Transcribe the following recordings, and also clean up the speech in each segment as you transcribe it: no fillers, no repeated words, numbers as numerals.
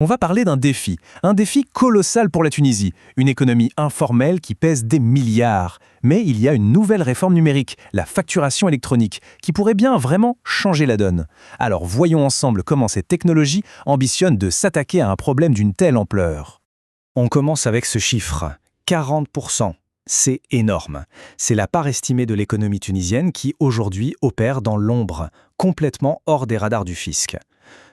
On va parler d'un défi, un défi colossal pour la Tunisie, une économie informelle qui pèse des milliards. Mais il y a une nouvelle réforme numérique, la facturation électronique, qui pourrait bien vraiment changer la donne. Alors voyons ensemble comment cette technologie ambitionne de s'attaquer à un problème d'une telle ampleur. On commence avec ce chiffre, 40%. C'est énorme. C'est la part estimée de l'économie tunisienne qui, aujourd'hui, opère dans l'ombre, complètement hors des radars du fisc.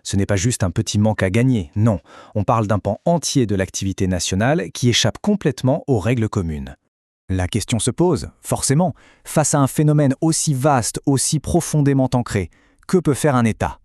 Ce n'est pas juste un petit manque à gagner, non. On parle d'un pan entier de l'activité nationale qui échappe complètement aux règles communes. La question se pose, forcément, face à un phénomène aussi vaste, aussi profondément ancré, que peut faire un État ?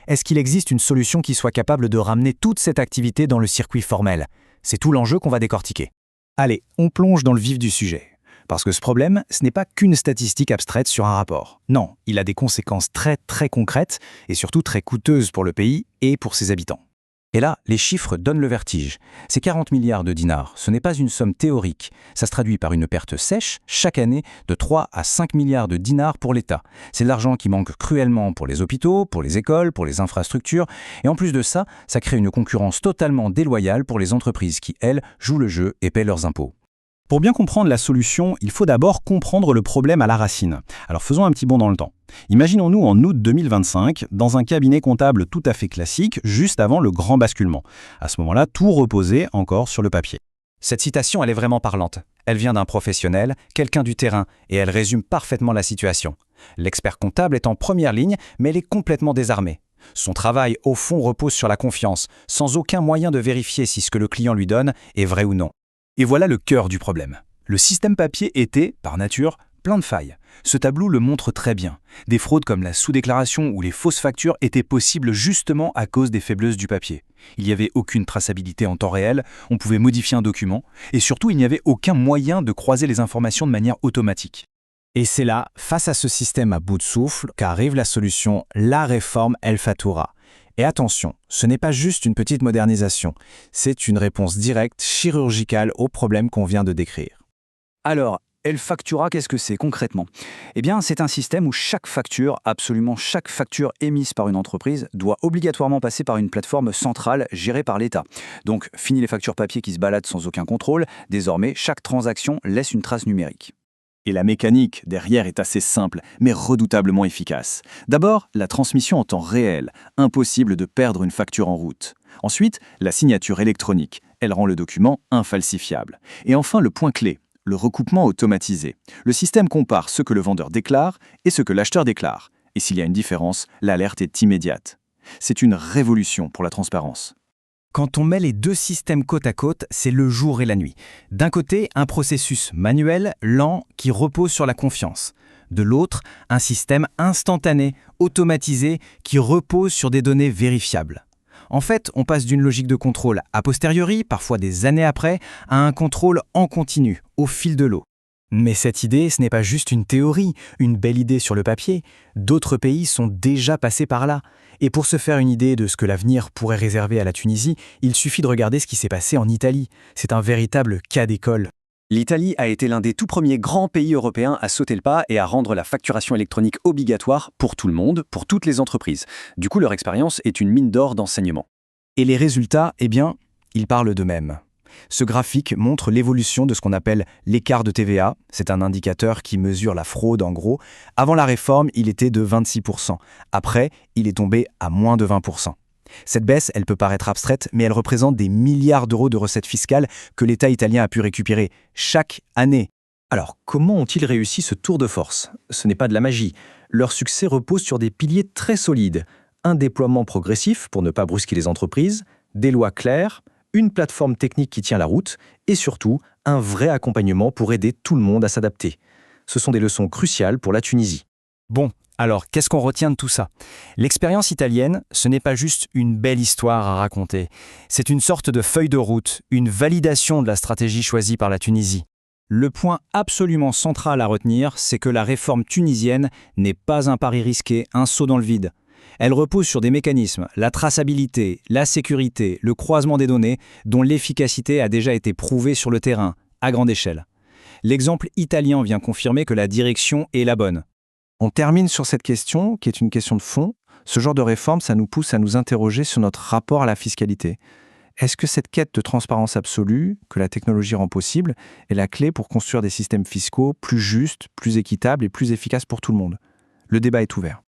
Est-ce qu'il existe une solution qui soit capable de ramener toute cette activité dans le circuit formel ? C'est tout l'enjeu qu'on va décortiquer. Allez, on plonge dans le vif du sujet. Parce que ce problème, ce n'est pas qu'une statistique abstraite sur un rapport. Non, il a des conséquences très très concrètes et surtout très coûteuses pour le pays et pour ses habitants. Et là, les chiffres donnent le vertige. Ces 40 milliards de dinars, ce n'est pas une somme théorique. Ça se traduit par une perte sèche, chaque année, de 3 à 5 milliards de dinars pour l'État. C'est de l'argent qui manque cruellement pour les hôpitaux, pour les écoles, pour les infrastructures. Et en plus de ça, ça crée une concurrence totalement déloyale pour les entreprises qui, elles, jouent le jeu et paient leurs impôts. Pour bien comprendre la solution, il faut d'abord comprendre le problème à la racine. Alors faisons un petit bond dans le temps. Imaginons-nous en août 2025, dans un cabinet comptable tout à fait classique, juste avant le grand basculement. À ce moment-là, tout reposait encore sur le papier. Cette citation, elle est vraiment parlante. Elle vient d'un professionnel, quelqu'un du terrain, et elle résume parfaitement la situation. L'expert comptable est en première ligne, mais il est complètement désarmé. Son travail, au fond, repose sur la confiance, sans aucun moyen de vérifier si ce que le client lui donne est vrai ou non. Et voilà le cœur du problème. Le système papier était, par nature, plein de failles. Ce tableau le montre très bien. Des fraudes comme la sous-déclaration ou les fausses factures étaient possibles justement à cause des faiblesses du papier. Il n'y avait aucune traçabilité en temps réel, on pouvait modifier un document, et surtout il n'y avait aucun moyen de croiser les informations de manière automatique. Et c'est là, face à ce système à bout de souffle, qu'arrive la solution, la réforme El Fatoura. Et attention, ce n'est pas juste une petite modernisation, c'est une réponse directe, chirurgicale au problème qu'on vient de décrire. Alors, El Factura, qu'est-ce que c'est concrètement ? Eh bien, c'est un système où chaque facture, absolument chaque facture émise par une entreprise, doit obligatoirement passer par une plateforme centrale gérée par l'État. Donc, fini les factures papier qui se baladent sans aucun contrôle, désormais, chaque transaction laisse une trace numérique. Et la mécanique derrière est assez simple, mais redoutablement efficace. D'abord, la transmission en temps réel, impossible de perdre une facture en route. Ensuite, la signature électronique, elle rend le document infalsifiable. Et enfin, le point clé, le recoupement automatisé. Le système compare ce que le vendeur déclare et ce que l'acheteur déclare. Et s'il y a une différence, l'alerte est immédiate. C'est une révolution pour la transparence. Quand on met les deux systèmes côte à côte, c'est le jour et la nuit. D'un côté, un processus manuel, lent, qui repose sur la confiance. De l'autre, un système instantané, automatisé, qui repose sur des données vérifiables. En fait, on passe d'une logique de contrôle a posteriori, parfois des années après, à un contrôle en continu, au fil de l'eau. Mais cette idée, ce n'est pas juste une théorie, une belle idée sur le papier. D'autres pays sont déjà passés par là. Et pour se faire une idée de ce que l'avenir pourrait réserver à la Tunisie, il suffit de regarder ce qui s'est passé en Italie. C'est un véritable cas d'école. L'Italie a été l'un des tout premiers grands pays européens à sauter le pas et à rendre la facturation électronique obligatoire pour tout le monde, pour toutes les entreprises. Du coup, leur expérience est une mine d'or d'enseignement. Et les résultats, eh bien, ils parlent d'eux-mêmes. Ce graphique montre l'évolution de ce qu'on appelle l'écart de TVA. C'est un indicateur qui mesure la fraude en gros. Avant la réforme, il était de 26%. Après, il est tombé à moins de 20%. Cette baisse, elle peut paraître abstraite, mais elle représente des milliards d'euros de recettes fiscales que l'État italien a pu récupérer chaque année. Alors, comment ont-ils réussi ce tour de force ? Ce n'est pas de la magie. Leur succès repose sur des piliers très solides. Un déploiement progressif pour ne pas brusquer les entreprises, des lois claires, une plateforme technique qui tient la route et surtout un vrai accompagnement pour aider tout le monde à s'adapter. Ce sont des leçons cruciales pour la Tunisie. Bon, alors qu'est-ce qu'on retient de tout ça ? L'expérience italienne, ce n'est pas juste une belle histoire à raconter. C'est une sorte de feuille de route, une validation de la stratégie choisie par la Tunisie. Le point absolument central à retenir, c'est que la réforme tunisienne n'est pas un pari risqué, un saut dans le vide. Elle repose sur des mécanismes, la traçabilité, la sécurité, le croisement des données, dont l'efficacité a déjà été prouvée sur le terrain, à grande échelle. L'exemple italien vient confirmer que la direction est la bonne. On termine sur cette question, qui est une question de fond. Ce genre de réforme, ça nous pousse à nous interroger sur notre rapport à la fiscalité. Est-ce que cette quête de transparence absolue, que la technologie rend possible, est la clé pour construire des systèmes fiscaux plus justes, plus équitables et plus efficaces pour tout le monde ? Le débat est ouvert.